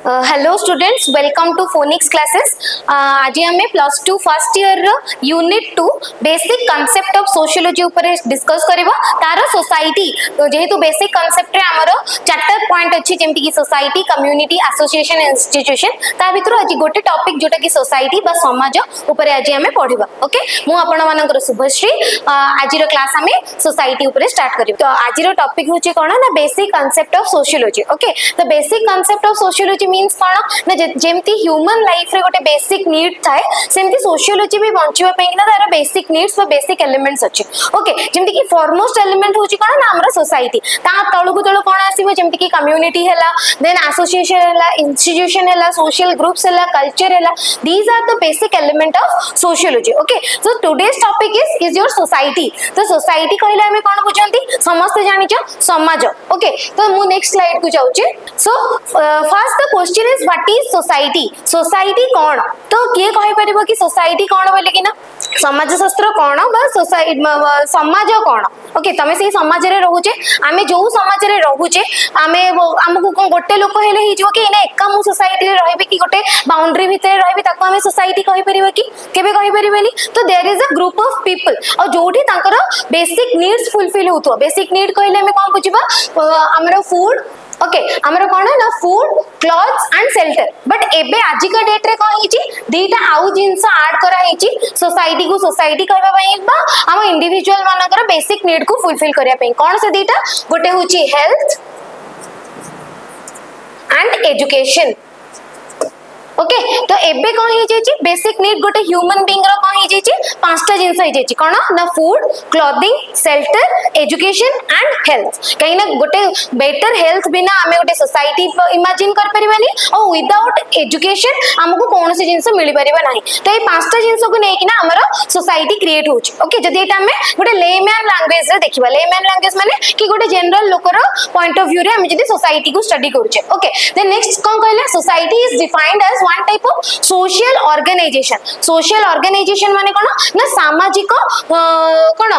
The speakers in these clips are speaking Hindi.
Hello students, welcome to phonics classes. आज आम +2 first year unit 2 basic concept of sociology ऊपर डिस्कस करबा। तार सोसाइटी जेहेतु बेसिक कांसेप्ट रे हमर चार्टर पॉइंट अछि, जेमति कि सोसाइटी, कम्युनिटी, एसोसिएशन, इंस्टीट्यूशन। ता भितर आज गोटे टॉपिक जोटा कि सोसाइटी बा समाज ऊपर आज आम पढ़िबा। ओके, मु आपण मानकर शुभश्री। आज रो क्लास आम सोसाइटी ऊपर स्टार्ट करिब। तो आज रो टॉपिक होछि कोन ना, basic concept of sociology. Okay, तो basic concept of sociology means कौन ना, जेमती ह्यूमन लाइफ रे गोटे बेसिक नीड थाए, सेमती सोशियोलॉजी भी बंचिबा पई ना तार बेसिक नीड्स व बेसिक एलिमेंट्स अछि। ओके, जेमती कि फॉरमोस्ट एलिमेंट होछि कोन ना हमरा सोसाइटी। ता तळकु तळ कोन आसीबो, जेमती कि कम्युनिटी हैला, देन एसोसिएशन हैला, इंस्टीट्यूशन हैला, सोशल ग्रुप्स हैला, कल्चर हैला। These are the basic element of sociology. Okay, so today's topic is your society. तो सोसाइटी कहले हमें कोन बुझंती, समस्त जानिचो समाज। ओके, तो मु नेक्स्ट स्लाइड को जाउची। So first the question is what is society. Society कौन, तो किए कहि परिबो कि सोसाइटी कौन बोले कि ना, समाज शास्त्र कौन बा सोसाइटी समाज कौन। ओके, तमे से समाज रे रहूचे, आमे जो समाज रे रहूचे, आमे हमकु कोन गोटे लोक हेले हि जो कि एने एका मु सोसाइटी रे रहबे कि गोटे बाउंड्री भितर रहबे, ताको आमे सोसाइटी कहि परिबो कि केबे कहि परिबेनी। तो there is a group of people और जोठी तांकर बेसिक नीड्स फुलफिल होतो। बेसिक नीड कहले हमें कोन बुझिबा, हमरो फूड। ओके, हमरो कोन है ना, food, clothes and shelter. But एबे आज का डेट रे कोन हिची, दीटा आउ जिंस ऐड करा हिची सोसाइटी को। सोसाइटी कहबा पई बा हम इंडिविजुअल मानकर बेसिक नीड को फुलफिल करिया पई कोन से दीटा, गोटे होची हेल्थ एंड एजुकेशन। ओके, तो एबे कोन हि जेची बेसिक नीड गोटे ह्यूमन बीइंग रो कोन हि जेची पांचटा जिंस हि जेची कोन ना, food, clothing, shelter, education and health. कहीं ना गोटे बेटर हेल्थ बिना हमें गोटे सोसाइटी इमेजिन कर परिबानी और विदाउट एजुकेशन हमको कौन सी जिंस मिल परिबा नाही। तो ये पांचटा जिंस को नै कि ना हमरो सोसाइटी क्रिएट होची। ओके, जदी एटा हमें गोटे लेमैन लैंग्वेज रे देखिबा, लेमैन लैंग्वेज माने कि गोटे जनरल लोकर पॉइंट ऑफ व्यू रे हम जदी सोसाइटी को स्टडी करूचे। ओके, देन नेक्स्ट कोन कहले, society is defined as one type of social organization. Social organization माने कोन ना, सामाजिक कोन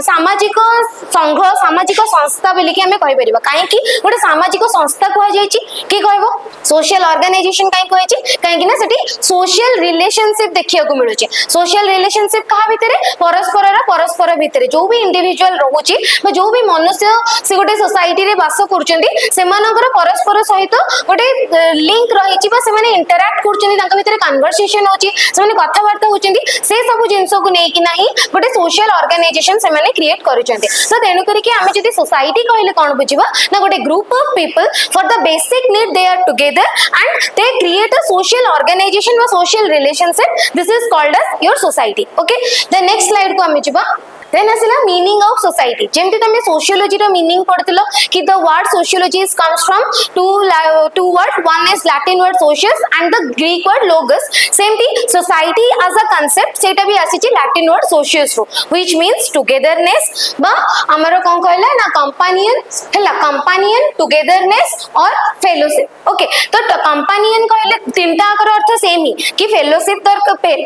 सामाजिक संघ, सामाजिक संस्था बोली कि हमें कहि परिबा। काहे कि गोटे सामाजिक संस्था को जायछि कि कहबो सोशल ऑर्गेनाइजेशन। काहे कहैछि, काहे कि ना सेठी सोशल रिलेशनशिप देखिया को मिलुछि। सोशल रिलेशनशिप कहा भितरे, परस्पर भितरे जो भी इंडिविजुअल रहउछि बा जो भी मनुष्य से गोटे सोसाइटी रे वास करचंदी, सेमानकर परस्पर सहित गोटे लिंक रहिछि बा सेमाने इंटरैक्ट करचंदी, तांका भितरे कन्वर्सेशन होछि, सेमाने कथावार्ता होचंदी। से सब जिंस को नै कि नाही गोटे सोशल ऑर्गेनाइजेशन सेमाने क्रिएट करूचंदी। सो तेनु करी कि हमें जदी सोसाइटी कहले कोन बुझिबा ना, गोटे group of people for the basic need they are together and they create a social organisation व social relationship. This is called as your society. Okay, the next slide को हमें जिबा। देन आसिला मीनिंग ऑफ सोसाइटी। जेमति तमे सोशियोलॉजी रो मीनिंग पढतिलो कि the word sociology is comes from two word, one is Latin word socius and the Greek word logos. सेमति सोसाइटी एज अ कांसेप्ट सेटा भी आसीची लैटिन वर्ड सोशियस रो, व्हिच मींस टुगेदरनेस बा हमरो कोन कहला ना, कंपेनियन हैला, कंपेनियन, टुगेदरनेस और फेलोशिप। ओके, तो कंपेनियन कहले तीनटा कर अर्थ सेम ही कि फेलोशिप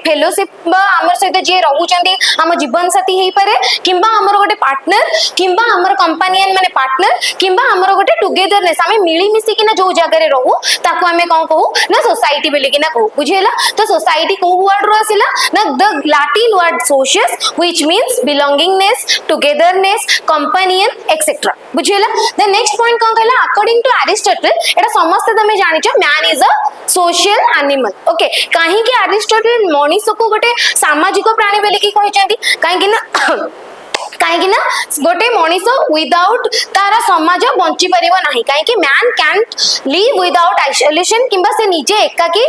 फेलोशिप बा हमर सहित जे रहउचंदी, हम जीवन साथी हेई पारे, किंबा हमर गोटे पार्टनर, किंबा हमर कंपेनियन माने पार्टनर, किंबा हमर गोटे टुगेदरनेस, हमें मिली मिसी कि ना जो जगह रे रहू ताको हमें कोन कहू ना, सोसाइटी बोली कि ना कहू। बुझियला, तो सोसाइटी को वर्ड रो आसिला ना, the Latin word socius which means belongingness, togetherness, companion etcetera. बुझियला। द नेक्स्ट पॉइंट कोन कहला, अकॉर्डिंग टू एरिस्टोटल, एटा समस्त तमे जानिचो man is a social animal. Okay, काहे कि एरिस्टोटल मनीष को गोटे सामाजिक प्राणी बोली कि कहिचंदी, काहे कि ना कहीं ना गोटे मनीष विदाउट तार समाज बंची परिबो नाही। काहे कि man can't live without isolation, किंबा से निजे एकाकी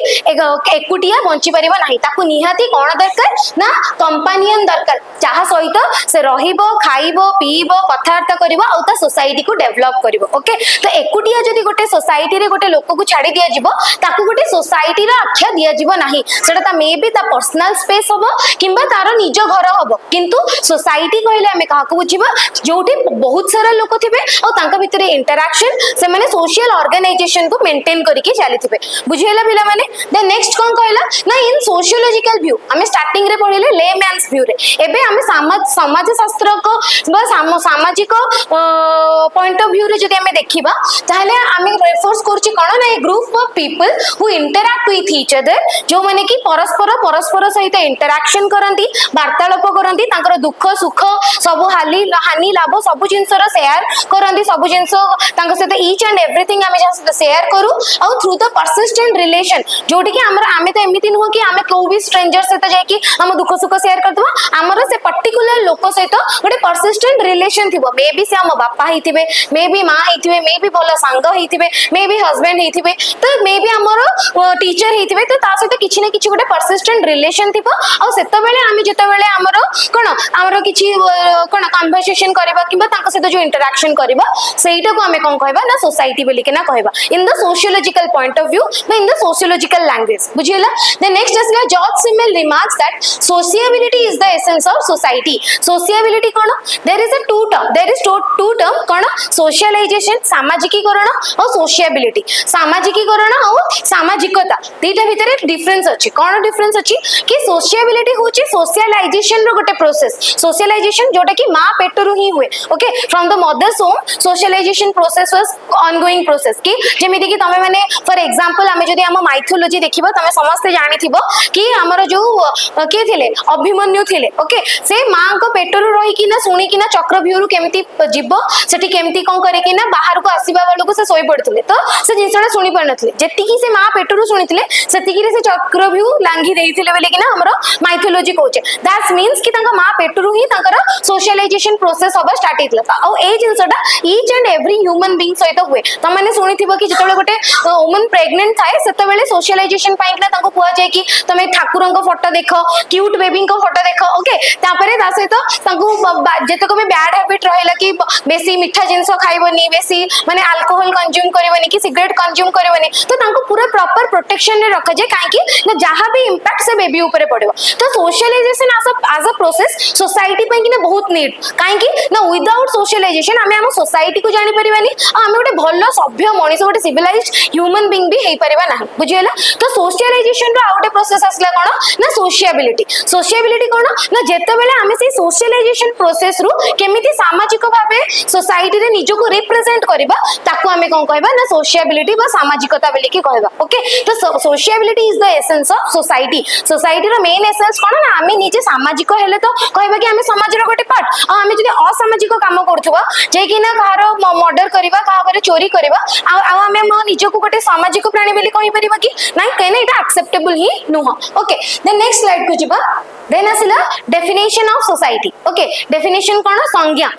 एकुटिया बंची परिबो नाही। ताकू निहाती कोन दरकार ना, कंपेनियन दरकार, जहा सहित से रहिबो, खाइबो, पीबो, कथावार्ता करिवो और ता सोसाइटी को डेवलप करिवो। ओके, तो एकुटिया जदी गोटे सोसाइटी रे गोटे लोक को छाडी दिया जिवो, ताकू गोटे सोसाइटी रा आख्या दिया जिवो नाही। सेटा ता मे बी ता पर्सनल स्पेस होबो, किंबा तार निज घर होबो, किंतु सोसाइटी कहले आमे काहाको बुझिबा जोठी बहुत सारा लोक थिबे और तांका भितरे इंटरैक्शन से माने सोशल ऑर्गेनाइजेशन को मेंटेन करके चलीथिबे बुझियला पिला माने द नेक्स्ट कोन कहला ना इन सोशियोलॉजिकल व्यू आमे स्टार्टिंग रे पढिले लेमैन्स व्यू रे एबे आमे समाज शास्त्र को सामाजिक पॉइंट ऑफ व्यू रे जदि आमे देखिबा ताहले आमे रेफर्स करछि कोन ना a group of people who interact with each other जो माने कि परस्पर सहित इंटरैक्शन करंती वार्तालाप करंती तांकर दुख सुख सब हानि लाभ सब जिनसर शेयर करंती सब जिनस तांकर सहित ईच एंड एवरीथिंग आमे जहां शेयर करू और थ्रू द परसिस्टेंट रिलेशन जोटी कि आमे तो एमिति नुह कि आमे को भी स्ट्रेंजर सहित जाय कि हम दुख सुख शेयर करदबा हमर से पर्टिकुलर लोक सहित गोटे परसिस्टेंट रिलेशन थिबो मे बी से हम बापा हिथिबे मे बी मां हिथिबे मे बी भलो संग हिथिबे मे बी हस्बैंड हिथिबे तो मे बी हमर टीचर हिथिबे तो ता सहित किछि ना किछि गोटे परसिस्टेंट रिलेशन थिबो और सेत बेले आमे जते बेले हमर कोन हमर किछि कोन कन्वर्सेशन करबा किबा तांका सहित जो इंटरैक्शन करबा सेइटा को आमे कोन कहबा ना सोसाइटी बोली के ना कहबा in the sociological point of view बा इन द सोशियोलॉजिकल लैंग्वेज बुझियला द नेक्स्ट असला George Simmel remarks that sociability is the essence of society sociability कोन देयर इज टू टर्म कोन सोशलाइजेशन सामाजिकीकरण और सोशियबिलिटी सामाजिकीकरण और सामाजिकता तीटा भितरे डिफरेंस अछि कोन डिफरेंस अछि कि सोशियबिलिटी होची सोशलाइजेशन रो गोटे प्रोसेस सोशलाइजेशन जोटा कि मां पेटरू ही हुए okay from the mother's home socialization process was ongoing process कि जेमिति कि तमे माने फॉर एग्जांपल हमें जदी हम माइथोलॉजी देखिबो तमे समस्त जानि थिबो कि हमर जो के थिले अभिमन्यु थिले ओके से मां को पेटरू रही कि ना सुनी कि ना चक्रव्यूह केमिति जीव सेठी केमिति कोन करे कि ना बाहर को आसीबा वाला को से सोई पड़थिले तो से जिंसडा सुनी पड़नथिले जेति कि से मां पेटरू सुनिथिले सेति कि से चक्रव्यूह लांघी देइथिले बेले कि ना हमर माइथोलॉजी कहूचे दैट मींस कि तांका मां पेटरू ही तांकर सोशलाइजेशन प्रोसेस होबा स्टार्ट हितला और ए जिंसडा each and every human being सहित हुए त माने सुनिथिबो कि जेतबेले गोटे वुमन प्रेग्नेंट थाए सेतबेले सोशलाइजेशन पाई कि तांको कुआ जाय कि तमे ठाकुरन को फोटो देखो क्यूट बेबी को फोटो देखो ओके तापरे ता सहित तांको जेतको भी बैड हैबिट रहला कि बेसी मिठा जिंस खाइबनी बेसी माने अल्कोहल कंज्यूम करबनी कि सिगरेट कंज्यूम करबनी तो तांको पूरा प्रॉपर प्रोटेक्शन रे रखा जाय काहे कि ना जहां भी इंपैक्ट से बेबी ऊपर पड़िबो तो socialization as a process society पई कि ना बहुत नीड काहे कि ना विदाउट सोशलाइजेशन हमें हम सोसाइटी को जानि परिबानी आ हमें गोटे भलो सभ्य मनीष गोटे सिविलाइज्ड ह्यूमन बीइंग भी हेई परिबा नाही बुझियला तो सोशलाइजेशन रो आउटे प्रोसेस आसला कोन ना सोशियबिलिटी कोन ना जेते बेले हमें से सोशलाइजेशन प्रोसेस रु केमिति सामाजिक भाबे सोसाइटी रे निजो को रिप्रेजेंट करबा ताको हमें कोन कहबा ना सोशियबिलिटी बा सामाजिकता बोली के कहबा ओके तो sociability is the essence of society रो मेन एसेंस कोन ना हमें निजे सामाजिक हेले तो कहबा कि हमें समाज रो गोटे पार्ट आ हमें जदी असामाजिक काम करथुबा जे कि ना कार मर्डर करबा का करे चोरी करबा आ हमें म निजो को गोटे सामाजिक प्राणी बोली कहि परिबा कि नाही कहना एटा एक्सेप्टेबल ही नुह ओके देन नेक्स्ट स्लाइड को जिबा देन आसिला definition of society okay definition कोन संज्ञा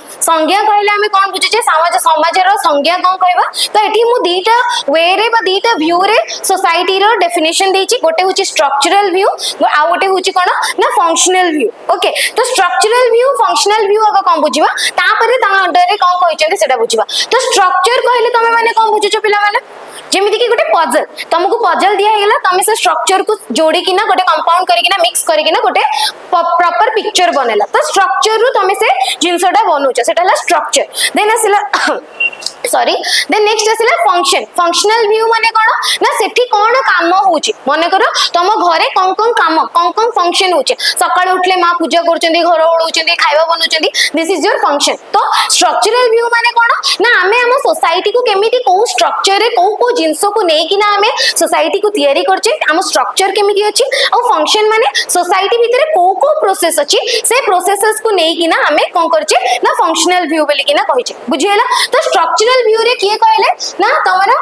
कहले हमें कोन बुझे समाज रो संज्ञा कोन कहबा तो एठी मु दीटा वे रे बा दीटा व्यू रे सोसाइटी रो डेफिनेशन देछि गोटे होछि स्ट्रक्चरल व्यू आ गोटे होछि कोन ना फंक्शनल व्यू ओके तो स्ट्रक्चरल व्यू फंक्शनल व्यू अगर कोन बुझिबा तापरे ता अंडर रे कोन कहिचंदी सेटा बुझिबा तो स्ट्रक्चर कहले तमे माने कोन बुझुछ पिला माने जेमिति कि गोटे पजल तुमको पजल दिया हेला तमे से स्ट्रक्चर को जोड़ी कि ना गोटे कंपाउंड करी कि ना मिक्स करी कि ना गोटे प्रॉपर पिक्चर बनेला तो स्ट्रक्चर रु तमे से जिंसटा बनउछ सेटा हला स्ट्रक्चर देन आसिला सॉरी देन नेक्स्ट आसिला फंक्शनल व्यू माने कोन ना सेठी कोन काम होउची माने करो तुम घरे कोन कोन फंक्शन होउची सकाळ उठले मां पूजा करचंदी घर ओळुचंदी खाइबा बनउचंदी दिस इज योर फंक्शन तो स्ट्रक्चरल व्यू माने कोन ना हमें हम सोसाइटी को केमिति को स्ट्रक्चर रे को जिंसो को नै कि ना हमें सोसाइटी को तयारी करचे हम स्ट्रक्चर केमिति अछि और फंक्शन माने सोसाइटी भितरे को प्रोसेस अछि से प्रोसेसेस को नै कि ना हमें कोन करचे ना फंक्शनल व्यू बोली कि ना कहिचे बुझियला तो स्ट्रक्चरल व्यू रे किए कहले ना तमरा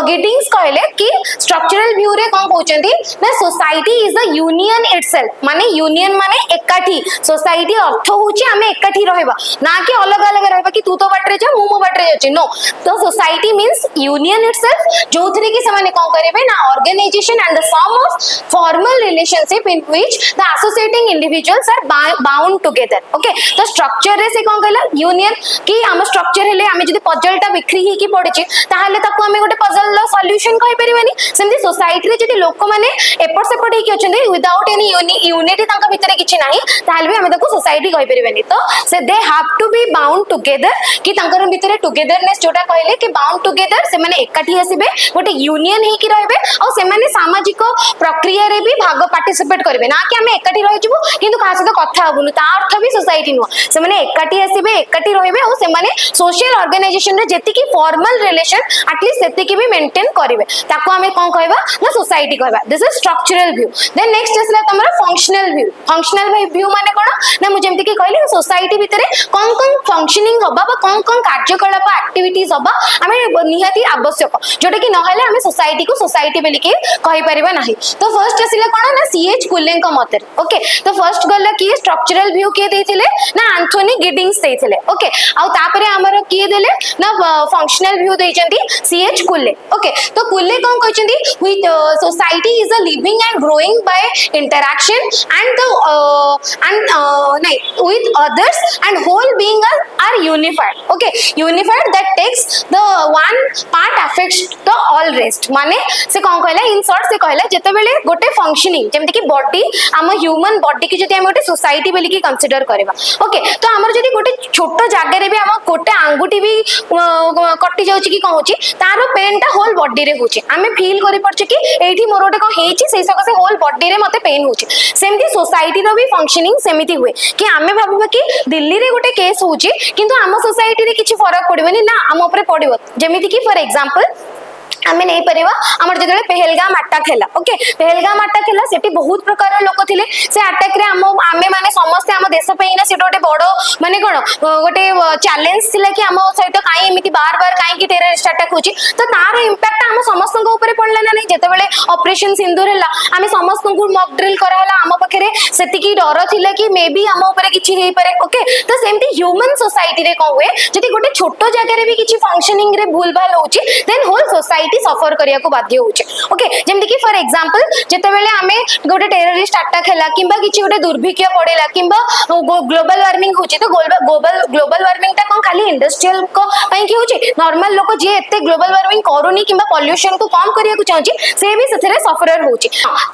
गिटिंग्स कहले कि स्ट्रक्चरल व्यू रे कोन कहउचंदी ना society is the union itself माने यूनियन माने एकाठी सोसाइटी अर्थ होची हमें एकाठी रहबा ना कि अलग अलग रहबा कि तू तो बाटरे जा मु बाटरे जाची नो तो सोसाइटी मींस यूनियन इटसेल्फ जोथरे कि समाने कोन करबे ना organization and the sum of formal relationship in which the associating individuals are bound together okay तो स्ट्रक्चर रे से कोन कहला यूनियन कि हम स्ट्रक्चर हेले हमें जदी पजलटा बिखरी ही कि पड़िची ताहाले ताको हमें गोटे पजल लो सॉल्यूशन कहि परिबेनी सेमती सोसाइटी रे जदी लोक माने एपट सेपट हेकि अछंदी विदाउट एनी यूनिटी तांका भितरे किछि नाही ताहले भी हमें ताको सोसाइटी कहि परिबेनी तो से they have to be bound together कि तांकर भितरे टुगेदरनेस जोटा कहले कि बाउंड टुगेदर से माने एकाठी आसीबे गोटे यूनियन हेकि रहबे और से माने सामाजिक प्रक्रिया रे भी भाग पार्टिसिपेट करबे ना कि हमें एकाठी रहि जबो किंतु का सहित कथा हबुनु ता अर्थ भी सोसाइटी नु से माने एकाठी आसीबे एकाठी रहबे और से माने सोशल ऑर्गेनाइजेशन रे जेति की फॉर्मल रिलेशन एटलीस्ट सेति की भी मेंटेन करिवे ताको हमें कोन कहबा ना सोसाइटी कहबा this is structural view then next असला तमरा फंक्शनल व्यू माने कोन ना मु जेमति की कहली सोसाइटी भितरे कोन कोन फंक्शनिंग होबा बा कोन कोन कार्यकलाप एक्टिविटीज होबा हमें निहाती आवश्यक जोटा कि नहले हमें सोसाइटी को सोसाइटी बेली के कहि परिबा नाही तो फर्स्ट असला कोन ना सीएच कुलेन का मत ओके तो फर्स्ट गल्ला की स्ट्रक्चरल व्यू के देथिले ना एंथोनी गिडिंग्स देथिले ओके आ तापरे हमर के देले ना फंक्शनल व्यू देचंती सीएच कुले ओके तो कुले कोन कहचंती with society is a living and growing by interaction and नहीं with others and whole being are unified okay unified that takes the one part affects the all rest माने से कोन कहला इन शॉर्ट से कहला जते बेले गोटे फंक्शनिंग जेमते कि बॉडी हम ह्यूमन बॉडी की जति हम गोटे सोसाइटी बेली की कंसीडर करबा ओके तो हमर जति गोटे छोटो जागा रे भी हम गोटे आंगुठी भी कटि जाउची कि कोन होची तारो पेन ता होल बॉडी रे होची हमें फील करि पड़छ कि एठी मोर गोटे कोन हेची सेई सका से होल बॉडी रे मते पेन होची सेमती सोसाइटी रो भी फंक्शनिंग सेमिति हुए कि हमें भाबबा कि दिल्ली रे गोटे केस होची किंतु हम सोसाइटी रे किछि फरक पड़िबनी ना हम ऊपर पड़िबो जेमिति कि फॉर एग्जांपल आमे नहीं परिवा हमर जगले पहलगाम अटैक हैला ओके पहलगाम अटैक हैला सेठी बहुत प्रकार लोक थिले से अटैक रे आमे माने समस्त हम देश पे ना सेटा गोटे बडो माने कोन गोटे चैलेंज थिला कि हम सहित काई एमिति बार बार काई कि टेररिस्ट अटैक होची तो तार इंपैक्ट हम समस्त को ऊपर पड़ला ना नहीं जेते बेले ऑपरेशन सिंदूर हैला आमे समस्त को मॉक ड्रिल करा हैला हम पखरे सेति की डर थिला कि मे बी हम ऊपर किछि हेई पारे ओके तो सेमती ह्यूमन सोसाइटी रे को हुए जति गोटे छोटो जगह रे भी किछि फंक्शनिंग रे भूल भाल होची देन होल सोसाइटी सफर करिया को बाध्य होचे ओके जेमति कि फॉर एग्जांपल जेते बेले हमें गोटे टेररिस्ट अटैक हैला किबा किछि गोटे दुर्भिक्ष पड़ेला किबा ग्लोबल वार्मिंग होचे तो ग्लोबल वार्मिंग ता कोन खाली इंडस्ट्रियल को पई कि होचे नॉर्मल लोक जे एते ग्लोबल वार्मिंग करूनी किबा पॉल्यूशन को कम करिया को चाहची से भी सेथरे सफरर होचे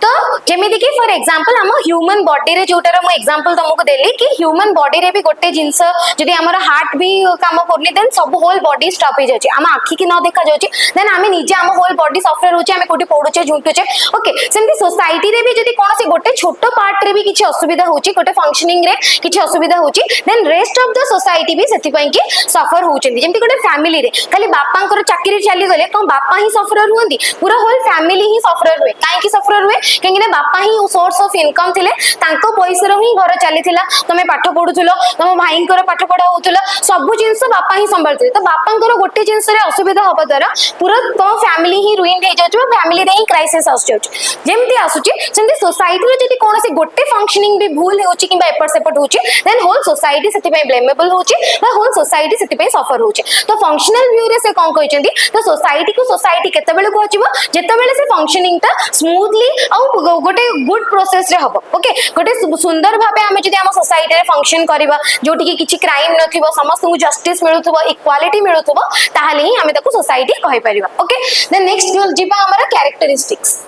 तो जेमिति कि फॉर एग्जांपल हम ह्यूमन बॉडी रे जोटार हम एग्जांपल तुमको देली कि ह्यूमन बॉडी रे भी गोटे जिंस जदी हमर हार्ट भी काम करनी देन सब होल बॉडी स्टॉप हो जाची हम आखि की न देखा जाची देन हम निजे हम होल बॉडी सफर होचे हम कोठी पडुचे झुंटुचे ओके सेमती सोसाइटी रे भी जदी कोनसे गोटे छोटो पार्ट रे भी किछि असुविधा होची गोटे फंक्शनिंग रे किछि असुविधा होची then rest of the society भी सेति पई कि सफर होचंदी जेमती गोटे फैमिली रे खाली बापांकर चाकरी चली गले कोन बापा ही सफर हुंदी पूरा होल फैमिली ही सफर हुए काहे कि सफर हुए काहे कि बापा ही सोर्स ऑफ इनकम थिले तांको पैसा रो ही घर चलीथिला तमे पाठ पढुथुलो तम भाईंकर पाठ पढा होतुला सब जिंस बापा ही संभालथि तो बापांकर गोटे जिंस रे असुविधा होबा द्वारा पूरा तो फैमिली ही रुइन हो जाउछ फैमिली रे ही क्राइसिस आसु जाउछ जेमती आसुची सेमती सोसाइटी रे जदी कोनोसी गोटे फंक्शनिंग भी भूल होची किबा एपर सेपट होची देन होल सोसाइटी सेति पे ब्लेमेबल होची बा होल सोसाइटी सेति पे सफर होची तो फंक्शनल व्यू रे से कोन कहचंदी तो सोसाइटी को सोसाइटी केते बेले पहुंचबो जेते बेले से फंक्शनिंग ता स्मूथली आ गोटे गुड प्रोसेस रे हबो ओके गोटे सुंदर भाबे हम जदी हम सोसाइटी रे फंक्शन करबा जोटी कि किछि क्राइम नथिबो समस्त को जस्टिस मिलुथबो इक्वालिटी मिलुथबो ताहाले ही हम ताको सोसाइटी कहि परिबा ओके देन नेक्स्ट जीवा हमारा कैरेक्टरिस्टिक्स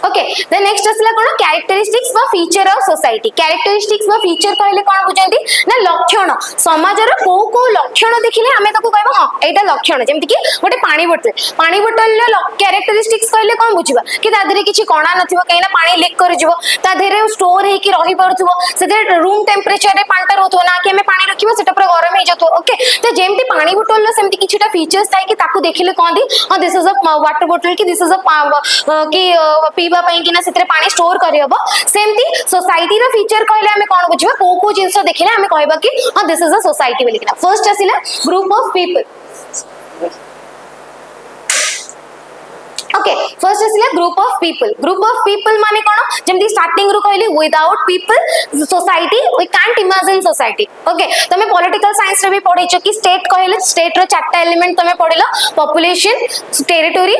ओके देन नेक्स्ट असला कोन कैरेक्टरिस्टिक्स बा फीचर ऑफ सोसाइटी कैरेक्टरिस्टिक्स बा फीचर कहले कोन बुझंती ना लक्षण समाज रो को लक्षण देखिले हमें ताको कहबो हां एटा लक्षण जेमति कि गोटे पानी बोतल लो कैरेक्टरिस्टिक्स कहले कोन बुझिबा कि तादरे किछि कणा नथिबो कहिना पानी लीक कर जिवो तादरे स्टोर हे कि रहि परथुबो सेते रूम टेंपरेचर रे पानी रहथो ना कि हमें पानी रखिबो सेटा पूरा गरम हे जतो ओके तो जेमति पानी बोतल लो सेमति किछिटा फीचर्स थाई कि ताको देखिले कोन दी हां दिस इज अ वाटर बोतल कि दिस इज अ कि पीबा पई कि ना सेतरे पानी स्टोर करि हबो सेमती सोसाइटी रो फीचर कहले हमें कोन बुझिबा को जिंस देखिले हमें कहबा कि हां दिस इज अ सोसाइटी बोली कि फर्स्ट आसिला group of people okay first आसिला ग्रुप ऑफ पीपल माने कोन जेमती स्टार्टिंग रु कहली without people society we can't imagine society okay तमे पॉलिटिकल साइंस रे भी पढैछो कि स्टेट कहले स्टेट रो चारटा एलिमेंट तमे पढिलो population territory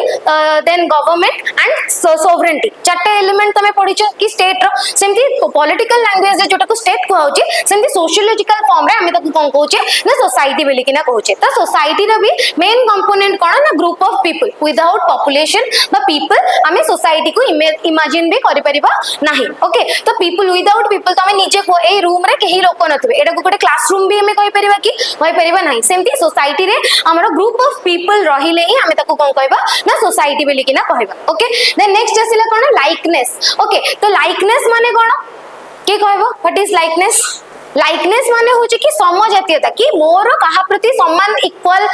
then government and sovereignty चारटा एलिमेंट तमे पढिछो कि स्टेट रो सेमती पॉलिटिकल लैंग्वेज जोटा को स्टेट कहउची सेमती सोशियोलॉजिकल फॉर्म रे हमें ताको कोन कहउचे ना सोसाइटी बोली कि ना कहउचे त सोसाइटी रो भी मेन कंपोनेंट कोन ना group of people without population बा पीपल हमें सोसाइटी को इमेजिन भी करि परिबा नाही ओके तो पीपल विदाउट पीपल तमे नीचे को ए रूम रे केही लोक नथबे एटा को गोटे क्लासरूम भी हमें कहि परिबा कि कहि परिबा नाही सेमती सोसाइटी रे हमरो ग्रुप ऑफ पीपल रहिले ही हमें ताको कोन कहबा ना सोसाइटी बोली कि ना कहबा ओके देन नेक्स्ट आसिला कोन लाइकनेस ओके तो लाइकनेस माने कोन के कहबो व्हाट इज लाइकनेस लाइकनेस माने होची कि समजातीयता कि मोर कहा प्रति समान इक्वल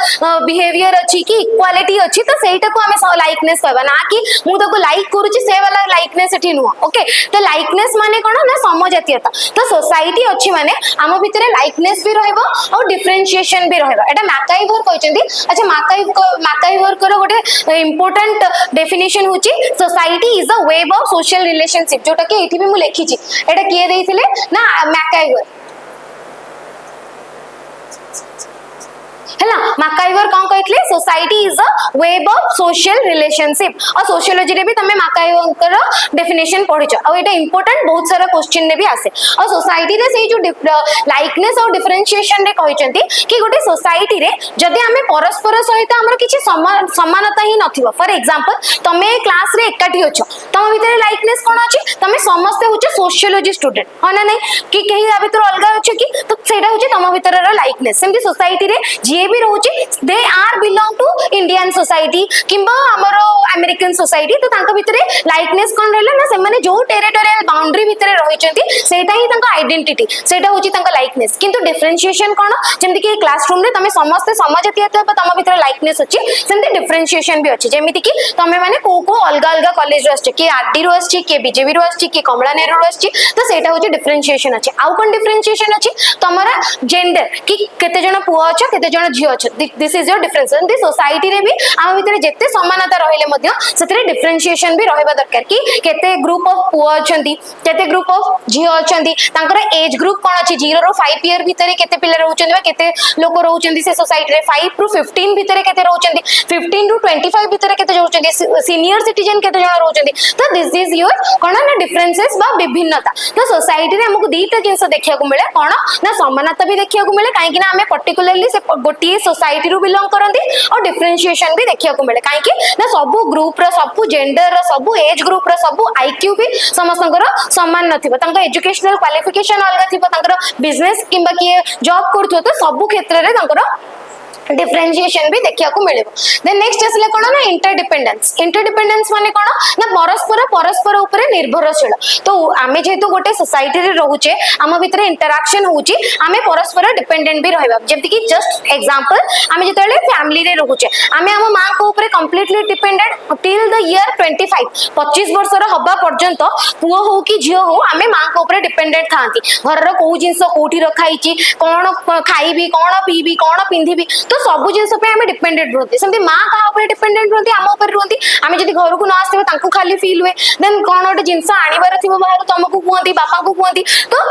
बिहेवियर अछि कि इक्वालिटी अछि तो सेटा को हमें लाइकनेस कहबा ना कि मु ताको लाइक करूची से वाला लाइकनेस एठी नुह ओके तो लाइकनेस माने कोन ना समजातीयता तो सोसाइटी अछि माने हम भितरे लाइकनेस भी रहबो और डिफरेंशिएशन भी रहबो एटा मैकाइवर कहचंदी अच्छा मैकाइवर को गोटे इंपोर्टेंट डेफिनेशन होची society is a web of social relationship जोटा कि एठी भी मु लिखी छी एटा किए देइथिले ना मैकाइवर है ना मैकाइवर कौन कहले society is a web of social relationship और सोशियोलॉजी रे भी तमे मैकाइवर कर डेफिनेशन पढिछ और एटा इंपोर्टेंट बहुत सारा क्वेश्चन रे भी आसे और सोसाइटी रे सेही जो लाइकनेस और डिफरेंशिएशन रे कहिसंती कि गोटे सोसाइटी रे जदि हमें परस्पर सहित हमर किछि समानता ही नथिबो फॉर एग्जांपल तमे क्लास रे एकाठी होछ तम भितरे लाइकनेस कोन अछि तमे समस्त होछ सोशियोलॉजी स्टूडेंट हो ना नहीं कि केही आ भितर अलगा अछि कि तो सेटा होछ तम भितर लाइकनेस सेमती सोसाइटी रे जे भी रोचे they are belong to Indian society किंबा हमरो अमेरिकन सोसाइटी तो तांका भितरे लाइकनेस कोन रहला ना से माने जो टेरिटोरियल बाउंड्री भितरे रहिचंती सेटा ही तांका आइडेंटिटी सेटा होची तांका लाइकनेस किंतु डिफरेंशिएशन कोन जेमति कि क्लासरूम रे तमे समस्त समजातीयता तम भितरे लाइकनेस अछि सेमति डिफरेंशिएशन भी अछि जेमिति कि तमे माने को अलगा अलगा कॉलेज रो अछि कि आरडी रो अछि कि बीजेपी रो अछि कि कमला नेहरू रो अछि तो सेटा होची डिफरेंशिएशन अछि आउ कोन डिफरेंशिएशन अछि तमरा जेंडर कि केते जण पुआ अछि केते जण झियो अछि this is your difference in the society रे भी हम भितरे जेते समानता रहिले मध्य सेतरे डिफरेंशिएशन भी रहबा दरकार कि केते ग्रुप ऑफ पुआ अछंती केते ग्रुप ऑफ झियो अछंती तांकर एज ग्रुप कोन अछि 0 रो 5 ईयर भितरे केते पिला रहउचंदी बा केते लोक रहउचंदी से सोसाइटी रे 5 टू 15 भितरे केते रहउचंदी 15 टू 25 भितरे केते रहउचंदी सीनियर सिटीजन केते जण रहउचंदी तो दिस इज योर कोन ना डिफरेंसेस बा विभिन्नता तो सोसाइटी रे हमकु दीटा जिंस देखिया को मिले कोन ना समानता भी देखिया को मिले काहे कि ना हमें पर्टिकुलरली से गोटी सोसाइटी रू बिलोंग करंती और डिफरेंशिएशन भी देखिया को मिले काहे कि ना सब ग्रुप रो सब जेंडर रो सब एज ग्रुप रो सब आईक्यू भी समस्तंकर समान नथिबो तांका एजुकेशनल क्वालिफिकेशन अलगा थिबो तांकर बिजनेस किंबा कि जॉब करथो तो सब क्षेत्र रे तांकर डिफरेंशिएशन भी देखिया को मिले देन नेक्स्ट आसले कोन ना इंटरडिपेंडेंस माने कोन ना परस्पर ऊपर निर्भरशील तो आमे जेतु गोटे सोसाइटी रे रहउचे आम भितर इंटरैक्शन होउची आमे परस्पर डिपेंडेंट भी रहबा जेमति कि जस्ट एग्जांपल आमे जेतले फैमिली रे रहउचे आमे हम मां को ऊपर completely dependent till the year 25 वर्ष रो हबा पर्यंत पुओ हो कि झियो हो आमे मां को ऊपर डिपेंडेंट थांती घर रो को जिंस कोठी रखाईची कोन खाईबी कोन पीबी कोन पिंधिबी तो सब जिंस पे हमें डिपेंडेंट रहते सेमती मां का ऊपर डिपेंडेंट रहती आम ऊपर रहती आमे जदी घर को न आस्ते तांको खाली फील हुए देन कोन गोटे जिंस आनिबार थिबो बाहर तुमको कहती बापा को कहती तो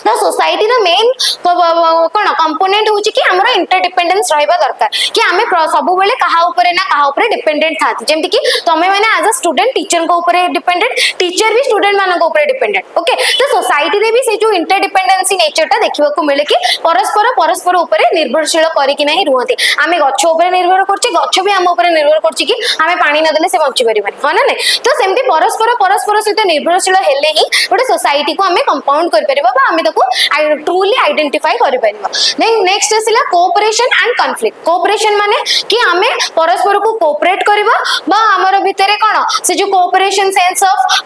ना सोसाइटी रो मेन कोन कंपोनेंट होची कि हमरा इंटरडिपेंडेंस रहबा दरकार कि हमें सब बेले कहा ऊपर ना कहा ऊपर डिपेंडेंट थाती जेमति कि तमे माने एज अ स्टूडेंट टीचर को ऊपर डिपेंडेंट टीचर भी स्टूडेंट मानन को ऊपर डिपेंडेंट ओके तो सोसाइटी रे भी से जो इंटरडिपेंडेंसी नेचर ता देखिबा को मिले कि परस्पर ऊपर निर्भरशील करी कि नहीं रुहते आमे गच्छ ऊपर निर्भर करछि गच्छ भी हम ऊपर निर्भर करछि कि हमें पानी न देले से बंची परिबानी हो ना नै तो सेमति परस्पर सहित निर्भरशील हेले ही गोटे सोसाइटी को हमें कंपाउंड कर परिबा बा हमें ट्रूली आइडेंटिफाई करि परिबा देन नेक्स्ट आसिला कोऑपरेशन एंड कॉन्फ्लिक्ट कोऑपरेशन माने कि हमें परस्पर को कोऑपरेट करबा बा हमर भितरे कोन से जो कोऑपरेशन सेंस ऑफ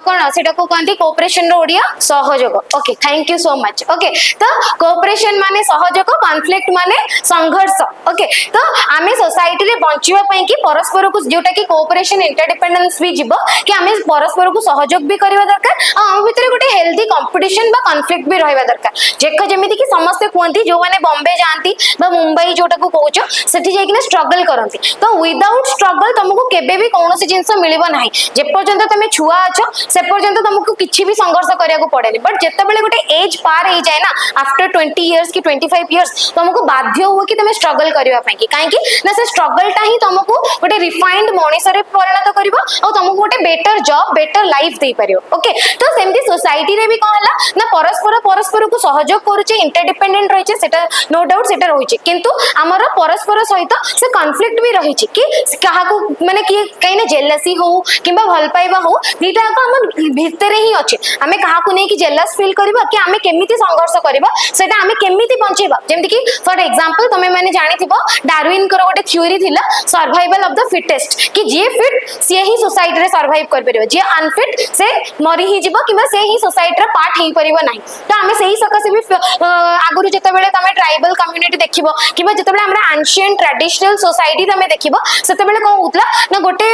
कोन सेटा को कहंती कोऑपरेशन रो ओडिया सहयोग okay thank you so much okay तो कोऑपरेशन माने सहयोग कॉन्फ्लिक्ट माने संघर्ष ओके तो हमें सोसाइटी रे बंचिबा पई कि परस्पर को जोटा कि कोऑपरेशन इंटरडिपेंडेंस भी जिवो कि हमें परस्पर को सहयोग भी करबा दरकार आ हम भितरे गोटे हेल्दी कंपटीशन बा कॉन्फ्लिक्ट कन्फ्लिक्ट भी रहा दरकार जेक जमीती कि समस्ते कहती जो मैंने बॉम्बे जाती मुंबई जोटा को कौच सेठी जाइकिना स्ट्रगल करती तो विदाउट स्ट्रगल तुमको केबे भी कौन जिनस मिलिबो नाही जे पर्यंत तुम छुआ अच्छ से पर्यंत तुमको किछि भी संघर्ष करिया पड़ेनी बट जेतेबेले गोटे एज पार हो जाए ना आफ्टर 20 इयर्स कि 25 इयर्स तुमको बाध्य हो कि तुम स्ट्रगल करबा पई कि काहे कि ना से स्ट्रगलटा ही तुमको गोटे रिफाइंड मनीष रे परिणत करिवो और तुमको गोटे बेटर जॉब बेटर लाइफ दे परियो ओके तो सेमती सोसाइटी रे भी कोन हला ना परस्पर परस्पर को सहयोग करूचे इंटरडिपेंडेंट रहिचे सेटा नो डाउट सेटा रहिचे किंतु हमर परस्पर सहित से कॉन्फ्लिक्ट भी रहिचे कि कहा को माने कि कहीं ना जेलसी हो किंबा भल पाइबा हो दीटा को हम भीतर ही अच्छे आमे कहा को नहीं कि जेलस फील करबा कि आमे केमिति संघर्ष करबा सेटा आमे केमिति बंचेबा जेमति कि फॉर एग्जांपल तमे माने जानि थिबो डार्विन कर गोटे थ्योरी थिला सर्वाइवल ऑफ द फिटेस्ट कि जे फिट से ही सोसाइटी रे सर्वाइव कर परिबो जे अनफिट से मरी ही जिवो किंबा से ही सोसाइटी रे पार्ट ही परिबो नाही तो आमे सेही सकासे भी आगुरु जते बेले तमे ट्राइबल कम्युनिटी देखिबो किंबा जते बेले हमरा एंशिएंट ट्रेडिशनल सोसाइटी तमे देखिबो सेते बेले कोन होतला ना गोटे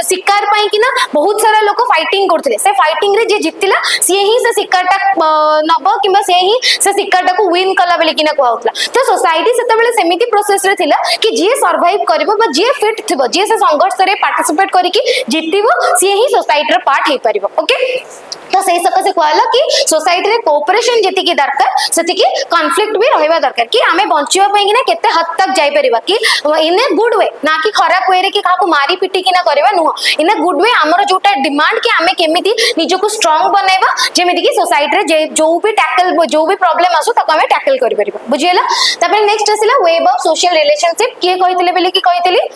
शिकार पाई कि ना बहुत सारा लोक फाइटिंग करथिले से फाइटिंग रे जे जितिला से ही से शिकारटा नबो किंबा से ही से शिकारटा को विन कला बेले कि ना को होतला तो सोसाइटी सेते बेले सेमिति प्रोसेस रे थिला कि जे सर्वाइव करबो बा जे फिट थिबो जे से संघर्ष रे पार्टिसिपेट करी कि जितिबो से ही सोसाइटी रे पार्ट हे परिबो ओके तो सही सकासे कहला कि सोसाइटी रे कोऑपरेशन जति की दरकार सेति की कॉन्फ्लिक्ट भी रहबा दरकार कि आमे बंचिबा पई कि ना केते हद तक जाई परिबा कि इन ए गुड वे ना कि खराब वे रे कि काको मारी पिटी कि ना करबा नुह इन ए गुड वे हमर जोटा डिमांड कि आमे केमिति निजो को स्ट्रांग बनाइबा जेमिति कि सोसाइटी रे जे जो भी टैकल जो भी प्रॉब्लम आसो तको आमे टैकल करि परिबा बुझियला तबे नेक्स्ट आसिला वेब ऑफ सोशल रिलेशनशिप के कहितले बेले कि कहितली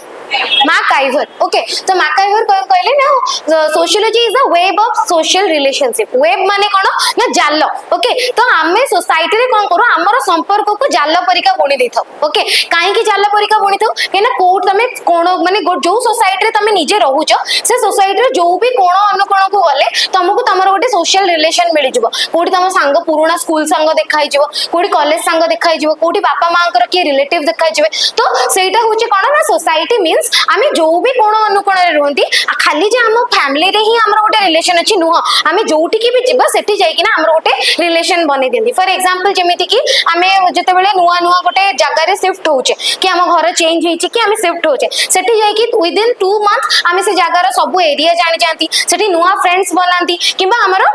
मैकआइवर ओके तो मैकआइवर कहले ना sociology is a web of social relationship web माने कोन ना जाल ओके तो आमे सोसाइटी रे कोन करू हमर संपर्क को जाल परिका बुनी देथौ ओके काहे कि जाल परिका बुनी थौ केना कोड तमे कोन माने जो सोसाइटी रे तमे निजे रहूचो से सोसाइटी रे जो भी कोन अनुकोण को गले तुमको तमरो गोटे सोशल रिलेशन मिली जबो कोडी तम संग पुराना स्कूल संग देखाई जबो कोडी कॉलेज संग देखाई जबो कोडी बापा मां कर के रिलेटिव देखाई जबे तो सेटा होची कोन ना सोसाइटी मींस आमे जो भी कोन अनुकोण रे रहंती खाली जे हम फैमिली रे ही हमर गोटे रिलेशन अछि नुह आमे जोठी की भी जिबा सेठी जाई कि ना हमर गोटे रिलेशन बने देंदी फॉर एग्जांपल जेमिति कि आमे जते बेले नुआ नुआ गोटे जगह रे शिफ्ट होचे कि हम घर चेंज हेछि कि आमे शिफ्ट होचे सेठी जाई कि विद इन 2 मंथ आमे से जगह रो सब एरिया जानि जानती सेठी नुआ फ्रेंड्स बनांती किबा हमर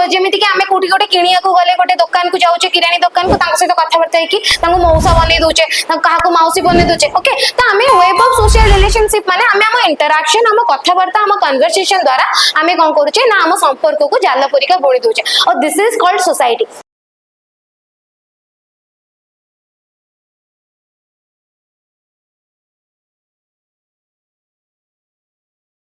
जेमिति कि आमे कोठी गोटे किनिया को गले गोटे दुकान को जाउचे किरानी दुकान को तांग से कथा बर्ता कि तांग मौसा बने दोचे तांग काहा को माउसी बने दोचे ओके तो आमे वेब ऑफ सोशल रिलेशनशिप माने आमे हम इंटरैक्शन हम कथा बर्ता हम कन्वर्सेशन द्वारा आमे कोन करूचे ना हम संपर्क को जाल परिका बोली दोचे और दिस इज कॉल्ड सोसाइटी।